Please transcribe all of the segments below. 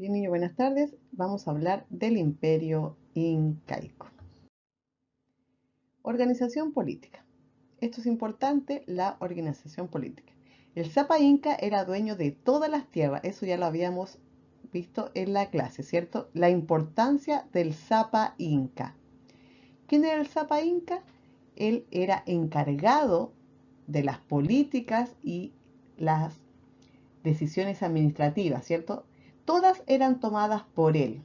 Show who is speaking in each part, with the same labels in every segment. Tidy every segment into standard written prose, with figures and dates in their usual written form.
Speaker 1: Bien, niño, buenas tardes. Vamos a hablar del Imperio Incaico. Organización política. Esto es importante, la organización política. El Zapa Inca era dueño de todas las tierras, eso ya lo habíamos visto en la clase, ¿cierto? La importancia del Zapa Inca. ¿Quién era el Zapa Inca? Él era encargado de las políticas y las decisiones administrativas, ¿cierto? Todas eran tomadas por él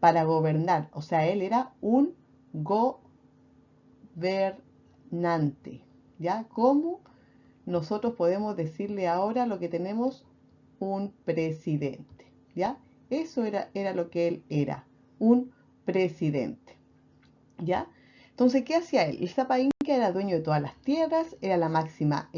Speaker 1: para gobernar, o sea, él era un gobernante, ¿ya? ¿Cómo nosotros podemos decirle ahora lo que tenemos? Un presidente, ¿ya? Eso era lo que él era, un presidente, ¿ya? Entonces, ¿qué hacía él? El Zapa Inca era dueño de todas las tierras, era la máxima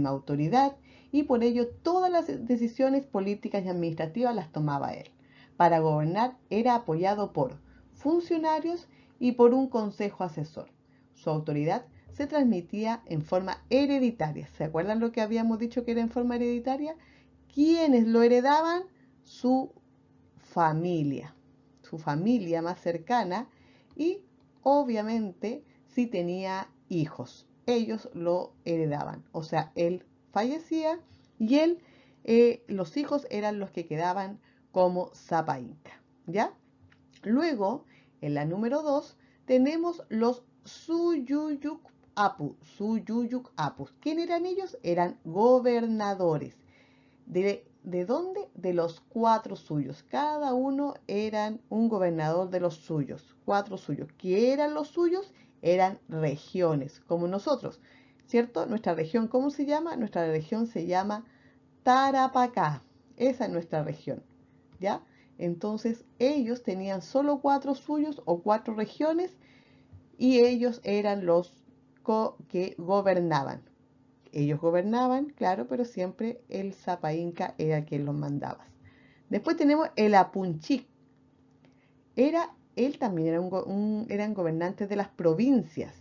Speaker 1: autoridad y por ello todas las decisiones políticas y administrativas las tomaba él. Para gobernar era apoyado por funcionarios y por un consejo asesor. Su autoridad se transmitía en forma hereditaria. ¿Se acuerdan lo que habíamos dicho que era en forma hereditaria? ¿Quiénes lo heredaban? Su familia más cercana y obviamente si tenía hijos, ellos lo heredaban. O sea, él fallecía y los hijos eran los que quedaban como Zapa Inca, ¿ya? Luego, en la número 2, tenemos los Suyuyuc Apu. Suyuyuc Apus. ¿Quién eran ellos? Eran gobernadores. ¿De dónde? De los 4 suyos. Cada uno eran un gobernador de los suyos. 4 suyos. ¿Qué eran los suyos? Eran regiones, como nosotros. ¿Cierto? Nuestra región, ¿cómo se llama? Nuestra región se llama Tarapacá. Esa es nuestra región. ¿Ya? Entonces ellos tenían solo 4 suyos o 4 regiones y ellos eran los que gobernaban. Ellos gobernaban, claro, pero siempre el Zapa Inca era quien los mandaba. Después tenemos el Apunchic. Él también eran gobernantes de las provincias,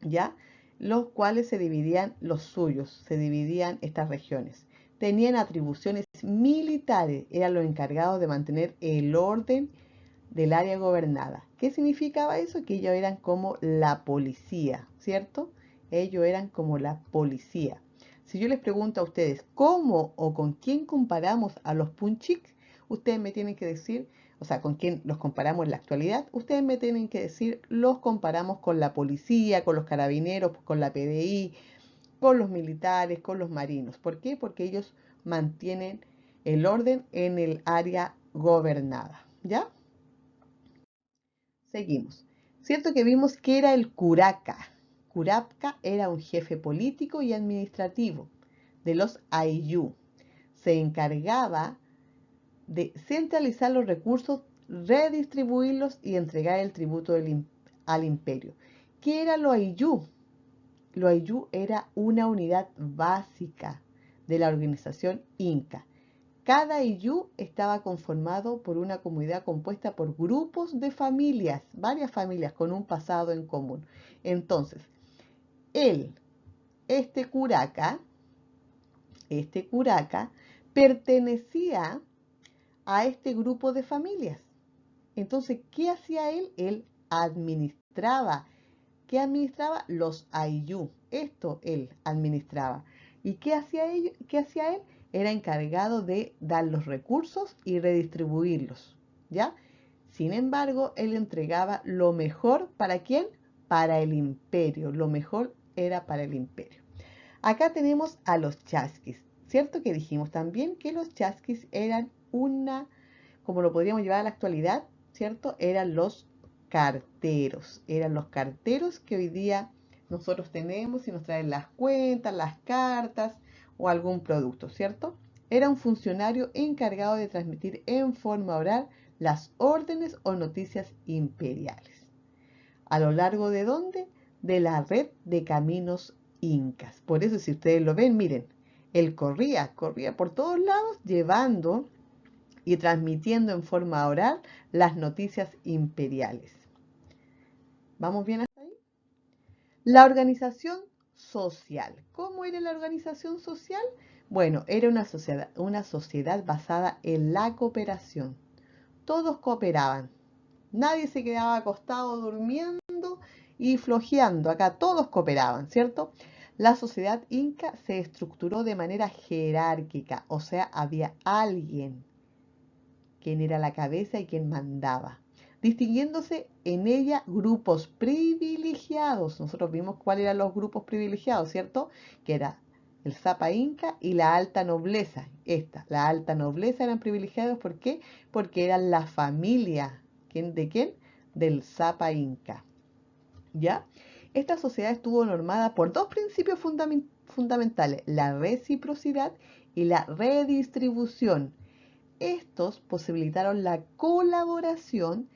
Speaker 1: ¿ya? Los cuales se dividían los suyos, se dividían estas regiones. Tenían atribuciones militares, eran los encargados de mantener el orden del área gobernada. ¿Qué significaba eso? Que ellos eran como la policía, ¿cierto? Ellos eran como la policía. Si yo les pregunto a ustedes cómo o con quién comparamos a los punchiks, ustedes me tienen que decir, o sea, con quién los comparamos en la actualidad, ustedes me tienen que decir, los comparamos con la policía, con los carabineros, con la PDI, con los militares, con los marinos. ¿Por qué? Porque ellos mantienen el orden en el área gobernada, ¿ya? Seguimos. Cierto que vimos que era el curaca. Curaca era un jefe político y administrativo de los Ayllu. Se encargaba de centralizar los recursos, redistribuirlos y entregar el tributo al imperio. ¿Qué era lo Ayllu? Lo Ayllu era una unidad básica de la organización inca. Cada Ayllu estaba conformado por una comunidad compuesta por grupos de familias, varias familias con un pasado en común. Entonces, él, este curaca, pertenecía a este grupo de familias. Entonces, ¿qué hacía él? Él administraba. ¿Qué administraba? Los Ayllu. Esto él administraba. ¿Y qué hacía él? Era encargado de dar los recursos y redistribuirlos, ¿ya? Sin embargo, él entregaba lo mejor, ¿para quién? Para el imperio. Lo mejor era para el imperio. Acá tenemos a los chasquis. ¿Cierto que dijimos también que los chasquis eran como lo podríamos llevar a la actualidad, ¿cierto? Eran los carteros que hoy día nosotros tenemos y nos traen las cuentas, las cartas o algún producto, ¿cierto? Era un funcionario encargado de transmitir en forma oral las órdenes o noticias imperiales. ¿A lo largo de dónde? De la red de caminos incas. Por eso si ustedes lo ven, miren, él corría por todos lados llevando y transmitiendo en forma oral las noticias imperiales. ¿Vamos bien hasta ahí? La organización social. ¿Cómo era la organización social? Bueno, era una sociedad basada en la cooperación. Todos cooperaban. Nadie se quedaba acostado durmiendo y flojeando. Acá todos cooperaban, ¿cierto? La sociedad inca se estructuró de manera jerárquica, o sea, había alguien quien era la cabeza y quien mandaba, distinguiéndose en ella grupos privilegiados. Nosotros vimos cuáles eran los grupos privilegiados, ¿cierto? Que era el Zapa Inca y la alta nobleza. La alta nobleza eran privilegiados, ¿por qué? Porque eran la familia. ¿De quién? Del Zapa Inca. ¿Ya? Esta sociedad estuvo normada por dos principios fundamentales, la reciprocidad y la redistribución. Estos posibilitaron la colaboración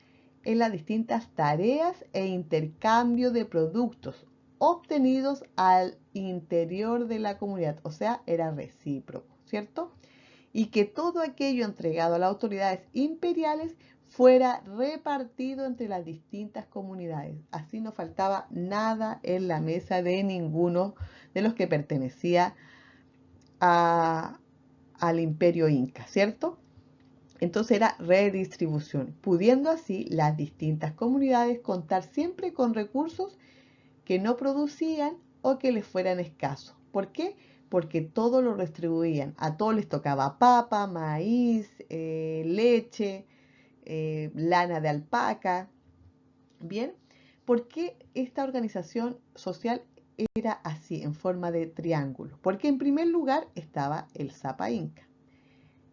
Speaker 1: en las distintas tareas e intercambio de productos obtenidos al interior de la comunidad, o sea, era recíproco, ¿cierto? Y que todo aquello entregado a las autoridades imperiales fuera repartido entre las distintas comunidades. Así no faltaba nada en la mesa de ninguno de los que pertenecía al imperio inca, ¿cierto? Entonces era redistribución, pudiendo así las distintas comunidades contar siempre con recursos que no producían o que les fueran escasos. ¿Por qué? Porque todo lo distribuían. A todos les tocaba papa, maíz, leche, lana de alpaca. Bien, ¿por qué esta organización social era así, en forma de triángulo? Porque en primer lugar estaba el Zapa Inca.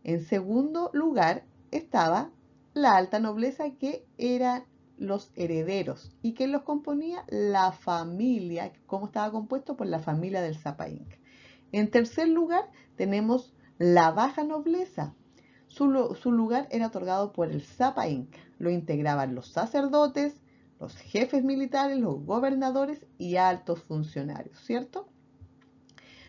Speaker 1: En segundo lugar estaba la alta nobleza, que eran los herederos y que los componía la familia, como estaba compuesto por la familia del Zapa Inca. En tercer lugar tenemos la baja nobleza. Su lugar era otorgado por el Zapa Inca. Lo integraban los sacerdotes, los jefes militares, los gobernadores y altos funcionarios, ¿cierto?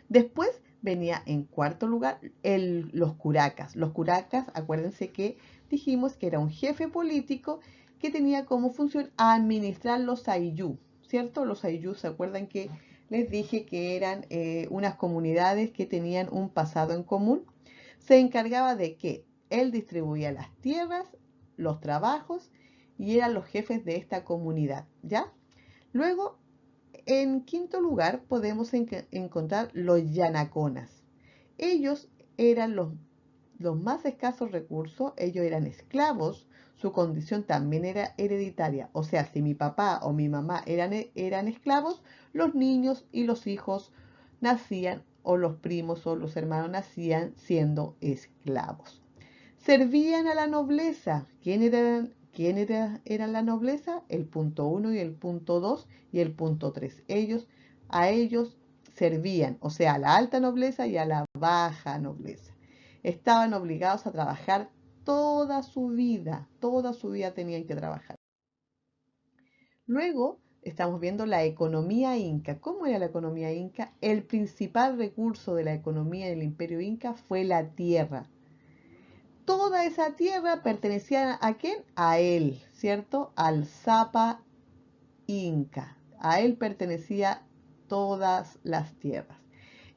Speaker 1: Después venía en cuarto lugar los curacas. Los curacas, acuérdense que dijimos que era un jefe político que tenía como función administrar los ayllu, ¿cierto? Los ayllu, ¿se acuerdan que les dije que eran unas comunidades que tenían un pasado en común? Se encargaba de que él distribuía las tierras, los trabajos y eran los jefes de esta comunidad, ¿ya? Luego, en quinto lugar, podemos encontrar los yanaconas. Ellos eran los más escasos recursos, ellos eran esclavos, su condición también era hereditaria. O sea, si mi papá o mi mamá eran esclavos, los niños y los hijos nacían, o los primos o los hermanos nacían siendo esclavos. Servían a la nobleza. ¿Quién era la nobleza? El punto 1 y el punto 2 y el punto 3. A ellos servían, o sea, a la alta nobleza y a la baja nobleza. Estaban obligados a trabajar toda su vida tenían que trabajar. Luego estamos viendo la economía inca. ¿Cómo era la economía inca? El principal recurso de la economía del imperio inca fue la tierra. Toda esa tierra pertenecía ¿a quién? A él, ¿cierto? Al Zapa Inca. A él pertenecía todas las tierras.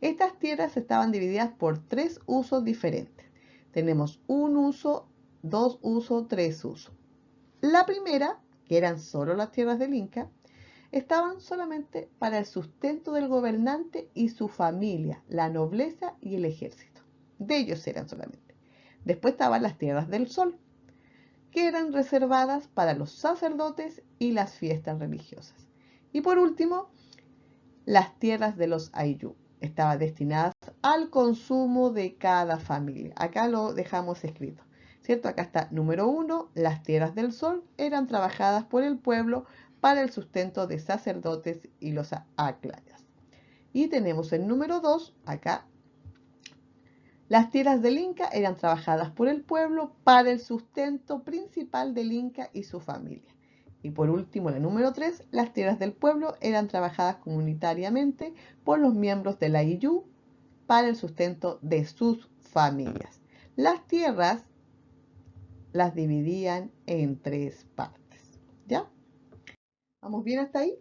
Speaker 1: Estas tierras estaban divididas por tres usos diferentes. Tenemos un uso, dos usos, tres usos. La primera, que eran solo las tierras del Inca, estaban solamente para el sustento del gobernante y su familia, la nobleza y el ejército. De ellos eran solamente. Después estaban las tierras del sol, que eran reservadas para los sacerdotes y las fiestas religiosas. Y por último, las tierras de los ayllu estaban destinadas al consumo de cada familia. Acá lo dejamos escrito, ¿cierto? Acá está número 1, las tierras del sol eran trabajadas por el pueblo para el sustento de sacerdotes y los aclayas. Y tenemos el número 2, acá. Las tierras del Inca eran trabajadas por el pueblo para el sustento principal del Inca y su familia. Y por último, la número 3, las tierras del pueblo eran trabajadas comunitariamente por los miembros de la ayllu para el sustento de sus familias. Las tierras las dividían en tres partes. ¿Ya? ¿Vamos bien hasta ahí?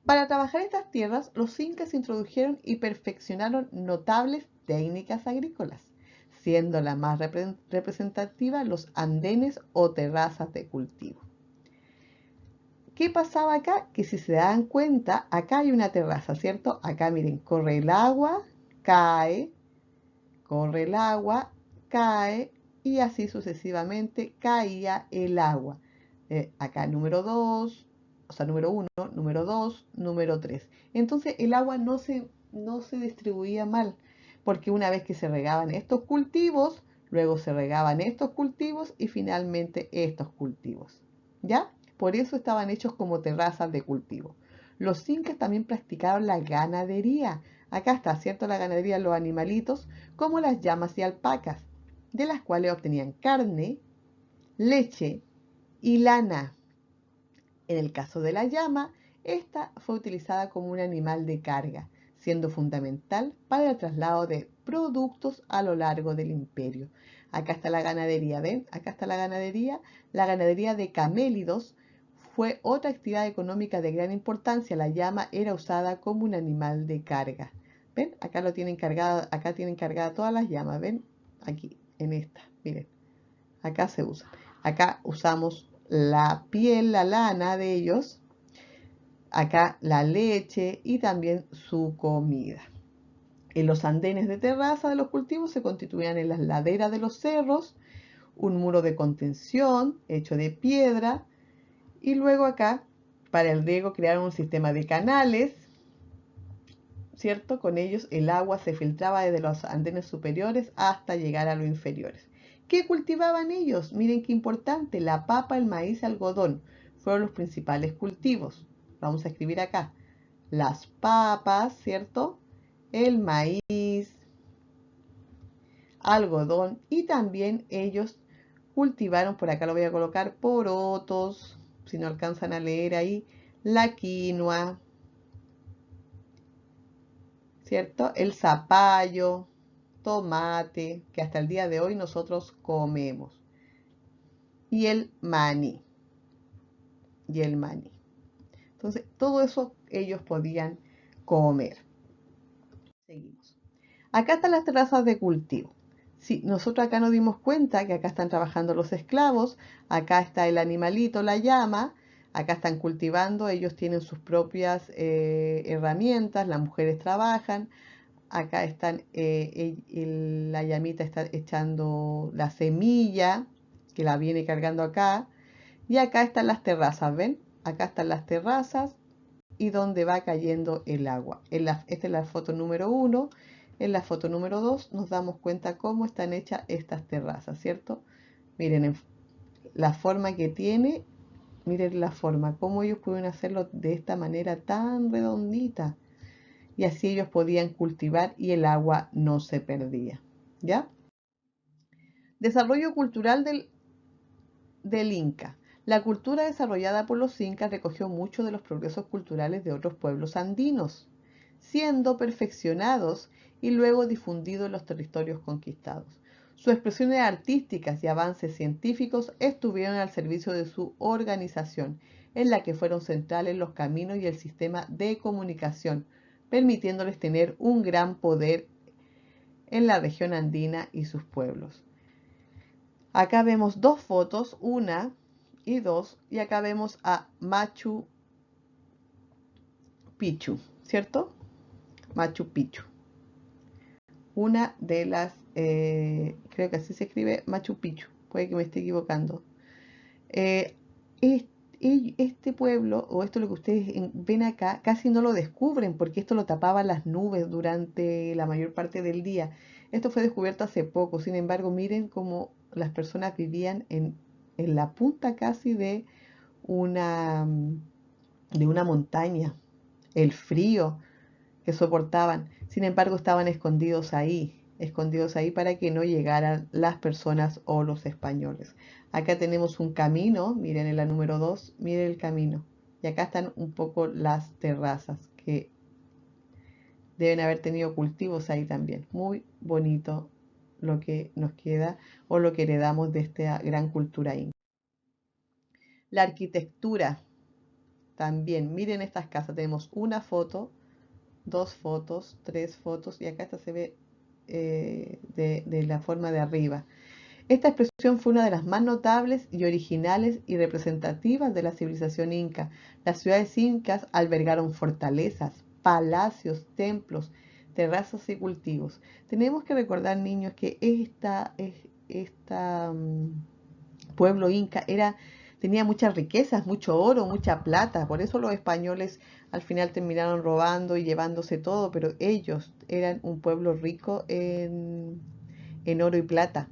Speaker 1: Para trabajar estas tierras, los incas introdujeron y perfeccionaron notables técnicas agrícolas, siendo la más representativa los andenes o terrazas de cultivo. ¿Qué pasaba acá? Que si se dan cuenta, acá hay una terraza, ¿cierto? Acá miren, corre el agua, cae, corre el agua, cae y así sucesivamente caía el agua. Acá número 2, o sea, número 1, número 2, número 3. Entonces el agua no se distribuía mal, porque una vez que se regaban estos cultivos, luego se regaban estos cultivos y finalmente estos cultivos. ¿Ya? Por eso estaban hechos como terrazas de cultivo. Los incas también practicaron la ganadería. Acá está, ¿cierto? La ganadería, los animalitos, como las llamas y alpacas, de las cuales obtenían carne, leche y lana. En el caso de la llama, esta fue utilizada como un animal de carga, siendo fundamental para el traslado de productos a lo largo del imperio. Acá está la ganadería, ¿ven? Acá está la ganadería. La ganadería de camélidos fue otra actividad económica de gran importancia. La llama era usada como un animal de carga. ¿Ven? Acá lo tienen cargada, acá tienen cargada todas las llamas, ¿ven? Aquí, en esta, miren. Acá se usa. Acá usamos la piel, la lana de ellos. Acá la leche y también su comida. En los andenes de terraza de los cultivos se constituían en las laderas de los cerros un muro de contención hecho de piedra y luego acá para el riego crearon un sistema de canales, ¿cierto? Con ellos el agua se filtraba desde los andenes superiores hasta llegar a los inferiores. ¿Qué cultivaban ellos? Miren qué importante, la papa, el maíz, el algodón fueron los principales cultivos. Vamos a escribir acá. Las papas, ¿cierto? El maíz, algodón y también ellos cultivaron, por acá lo voy a colocar, porotos, si no alcanzan a leer ahí, la quinoa, ¿cierto? El zapallo, tomate, que hasta el día de hoy nosotros comemos, y el maní, y el maní. Entonces, todo eso ellos podían comer. Seguimos. Acá están las terrazas de cultivo. Sí, nosotros acá nos dimos cuenta que acá están trabajando los esclavos, acá está el animalito, la llama, acá están cultivando, ellos tienen sus propias herramientas, las mujeres trabajan, acá están, la llamita está echando la semilla, que la viene cargando acá, y acá están las terrazas, ¿ven? Acá están las terrazas y donde va cayendo el agua. Esta es la foto número 1. En la foto número 2 nos damos cuenta cómo están hechas estas terrazas, ¿cierto? Miren la forma que tiene, miren la forma, cómo ellos pueden hacerlo de esta manera tan redondita. Y así ellos podían cultivar y el agua no se perdía. ¿Ya? Desarrollo cultural del Inca. La cultura desarrollada por los incas recogió muchos de los progresos culturales de otros pueblos andinos, siendo perfeccionados y luego difundidos en los territorios conquistados. Sus expresiones artísticas y avances científicos estuvieron al servicio de su organización, en la que fueron centrales los caminos y el sistema de comunicación, permitiéndoles tener un gran poder en la región andina y sus pueblos. Acá vemos dos fotos, una y dos, y acá vemos a Machu Picchu, ¿cierto? Machu Picchu. Una de las, creo que así se escribe Machu Picchu, puede que me esté equivocando. Eh, este pueblo, o esto lo que ustedes ven acá, casi no lo descubren porque esto lo tapaban las nubes durante la mayor parte del día. Esto fue descubierto hace poco, sin embargo, miren cómo las personas vivían en la punta casi una, de una montaña, el frío que soportaban. Sin embargo, estaban escondidos ahí para que no llegaran las personas o los españoles. Acá tenemos un camino, miren en la número 2, miren el camino. Y acá están un poco las terrazas que deben haber tenido cultivos ahí también. Muy bonito lo que nos queda o lo que heredamos de esta gran cultura inca. La arquitectura. también, miren estas casas, tenemos una foto, dos fotos, tres fotos, y acá esta se ve de la forma de arriba. Esta expresión fue una de las más notables y originales y representativas de la civilización inca. Las ciudades incas albergaron fortalezas, palacios, templos, terrazas y cultivos. Tenemos que recordar, niños, que pueblo inca tenía muchas riquezas, mucho oro, mucha plata. Por eso los españoles al final terminaron robando y llevándose todo, pero ellos eran un pueblo rico en oro y plata,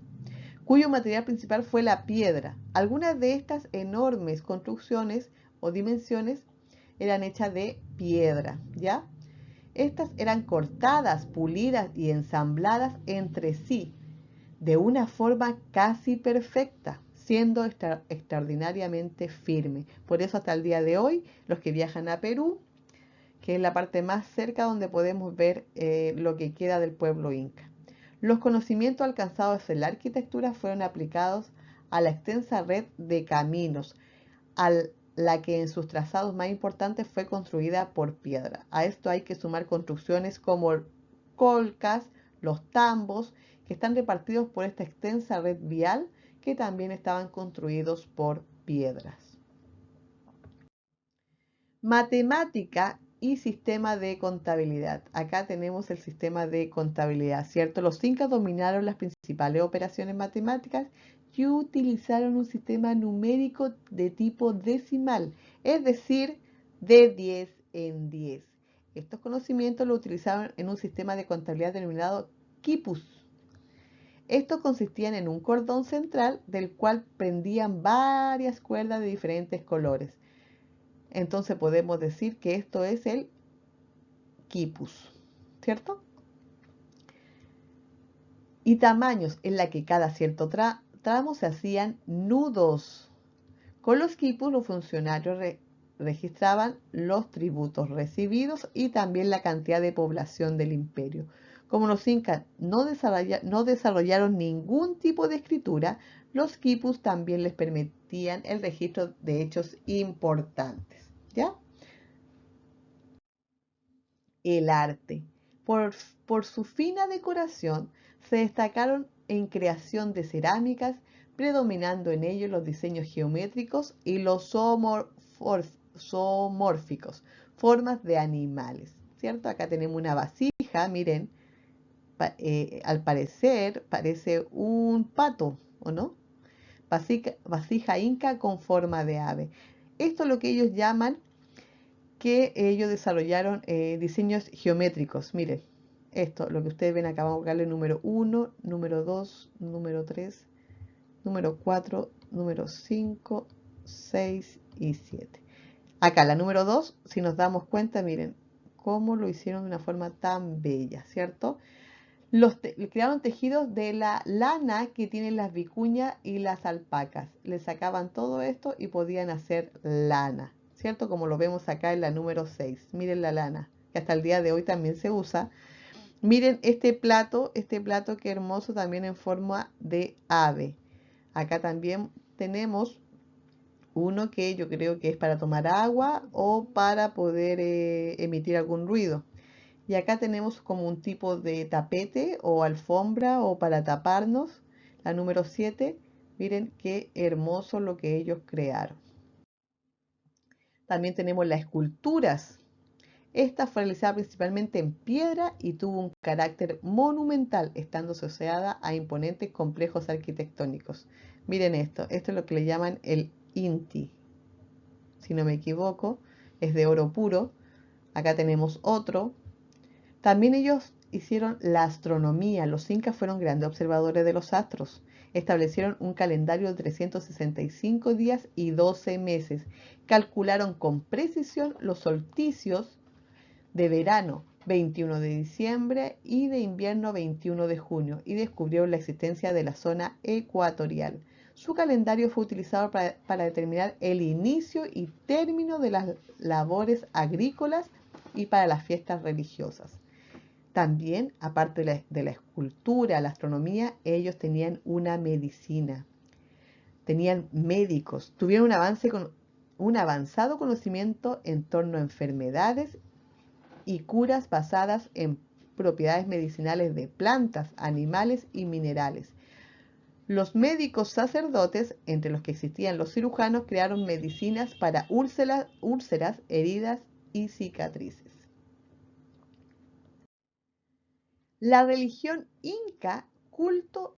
Speaker 1: cuyo material principal fue la piedra. Algunas de estas enormes construcciones o dimensiones eran hechas de piedra, ¿ya? Estas eran cortadas, pulidas y ensambladas entre sí de una forma casi perfecta, siendo extraordinariamente firme. Por eso hasta el día de hoy, los que viajan a Perú, que es la parte más cerca donde podemos ver lo que queda del pueblo inca. Los conocimientos alcanzados en la arquitectura fueron aplicados a la extensa red de caminos, a la que en sus trazados más importantes fue construida por piedra. A esto hay que sumar construcciones como colcas, los tambos, que están repartidos por esta extensa red vial, que también estaban construidos por piedras. Matemática y sistema de contabilidad. Acá tenemos el sistema de contabilidad, ¿cierto? Los incas dominaron las principales operaciones matemáticas y utilizaron un sistema numérico de tipo decimal, es decir, de 10 en 10. Estos conocimientos los utilizaban en un sistema de contabilidad denominado quipus. Estos consistían en un cordón central del cual pendían varias cuerdas de diferentes colores. Entonces podemos decir que esto es el quipus, ¿cierto? Y tamaños en la que cada cierto tramo se hacían nudos. Con los quipus los funcionarios registraban los tributos recibidos y también la cantidad de población del imperio. Como los incas no desarrollaron ningún tipo de escritura, los quipus también les permitían el registro de hechos importantes, ¿ya? El arte. Por su fina decoración, se destacaron en creación de cerámicas, predominando en ellos los diseños geométricos y los zoomórficos, formas de animales, ¿cierto? Acá tenemos una vasija, miren, al parecer parece un pato, ¿o no? Vasija inca con forma de ave. Esto es lo que ellos llaman, que ellos desarrollaron diseños geométricos. Miren, esto, lo que ustedes ven acá, vamos a buscarle número 1, número 2, número 3, número 4, número 5, 6 y 7. Acá, la número 2, si nos damos cuenta, miren cómo lo hicieron de una forma tan bella, ¿cierto? Crearon tejidos de la lana que tienen las vicuñas y las alpacas. Le sacaban todo esto y podían hacer lana, ¿cierto? Como lo vemos acá en la número 6. Miren la lana, que hasta el día de hoy también se usa. Miren este plato que hermoso, también en forma de ave. Acá también tenemos uno que yo creo que es para tomar agua o para poder emitir algún ruido. Y acá tenemos como un tipo de tapete o alfombra o para taparnos. La número 7. Miren qué hermoso lo que ellos crearon. También tenemos las esculturas. Esta fue realizada principalmente en piedra y tuvo un carácter monumental, estando asociada a imponentes complejos arquitectónicos. Miren esto es lo que le llaman el Inti. Si no me equivoco, es de oro puro. Acá tenemos otro. También ellos hicieron la astronomía. Los incas fueron grandes observadores de los astros. Establecieron un calendario de 365 días y 12 meses. Calcularon con precisión los solsticios de verano, 21 de diciembre, y de invierno, 21 de junio, y descubrieron la existencia de la zona ecuatorial. Su calendario fue utilizado para determinar el inicio y término de las labores agrícolas y para las fiestas religiosas. También, aparte de la escultura, la astronomía, ellos tenían una medicina, tenían médicos, tuvieron un avance un avanzado conocimiento en torno a enfermedades y curas basadas en propiedades medicinales de plantas, animales y minerales. Los médicos sacerdotes, entre los que existían los cirujanos, crearon medicinas para úlceras, heridas y cicatrices. La religión inca, culto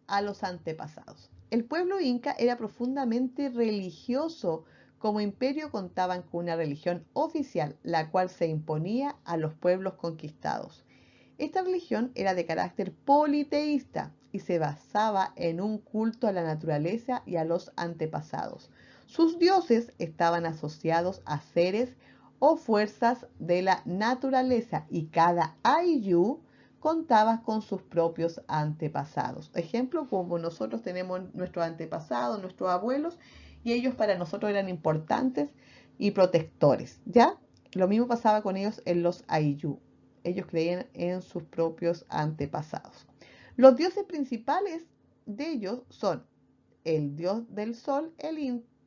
Speaker 1: a los antepasados. El pueblo inca era profundamente religioso. Como imperio contaban con una religión oficial, la cual se imponía a los pueblos conquistados. Esta religión era de carácter politeísta y se basaba en un culto a la naturaleza y a los antepasados. Sus dioses estaban asociados a seres o fuerzas de la naturaleza y cada ayllu contaba con sus propios antepasados. Ejemplo, como nosotros tenemos nuestros antepasados, nuestros abuelos, y ellos para nosotros eran importantes y protectores, ¿ya? Lo mismo pasaba con ellos en los ayllu. Ellos creían en sus propios antepasados. Los dioses principales de ellos son el dios del sol, el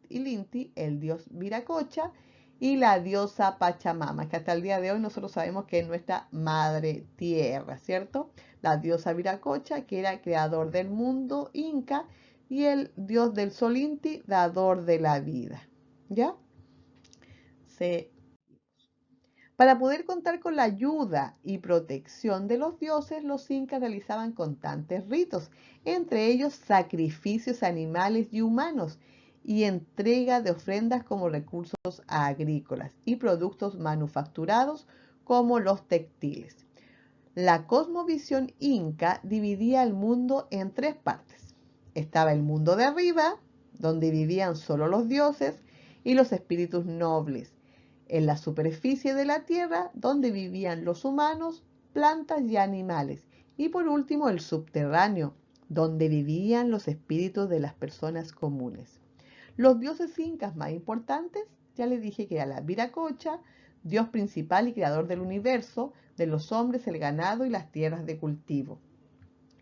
Speaker 1: Inti, el dios Viracocha y la diosa Pachamama, que hasta el día de hoy nosotros sabemos que es nuestra madre tierra, ¿cierto? La diosa Viracocha, que era creador del mundo inca, y el dios del sol Inti, dador de la vida, ¿ya? Para poder contar con la ayuda y protección de los dioses, los incas realizaban constantes ritos, entre ellos sacrificios animales y humanos, y entrega de ofrendas como recursos agrícolas y productos manufacturados como los textiles. La cosmovisión inca dividía el mundo en tres partes. Estaba el mundo de arriba, donde vivían solo los dioses y los espíritus nobles. En la superficie de la tierra, donde vivían los humanos, plantas y animales. Y por último, el subterráneo, donde vivían los espíritus de las personas comunes. Los dioses incas más importantes, ya les dije que era la Viracocha, dios principal y creador del universo, de los hombres, el ganado y las tierras de cultivo.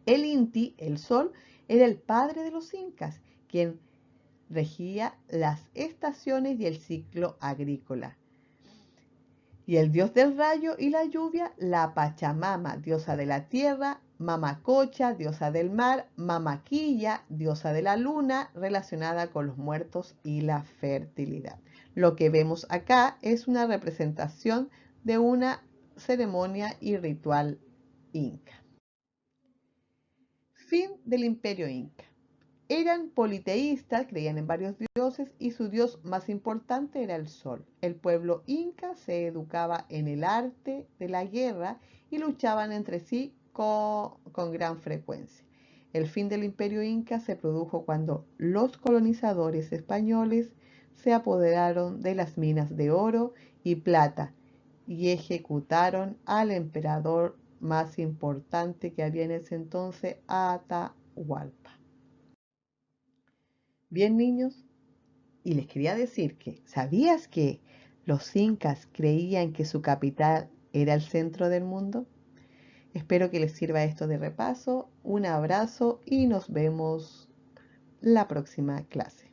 Speaker 1: El Inti, el sol, era el padre de los incas, quien regía las estaciones y el ciclo agrícola. Y el dios del rayo y la lluvia, la Pachamama, diosa de la tierra, Mamacocha, diosa del mar, Mamaquilla, diosa de la luna, relacionada con los muertos y la fertilidad. Lo que vemos acá es una representación de una ceremonia y ritual inca. Fin del imperio inca. Eran politeístas, creían en varios dioses y su dios más importante era el sol. El pueblo inca se educaba en el arte de la guerra y luchaban entre sí con gran frecuencia. El fin del imperio inca se produjo cuando los colonizadores españoles se apoderaron de las minas de oro y plata y ejecutaron al emperador más importante que había en ese entonces, Atahualpa. Bien, niños, y les quería decir que, ¿sabías que los incas creían que su capital era el centro del mundo? Espero que les sirva esto de repaso. Un abrazo y nos vemos la próxima clase.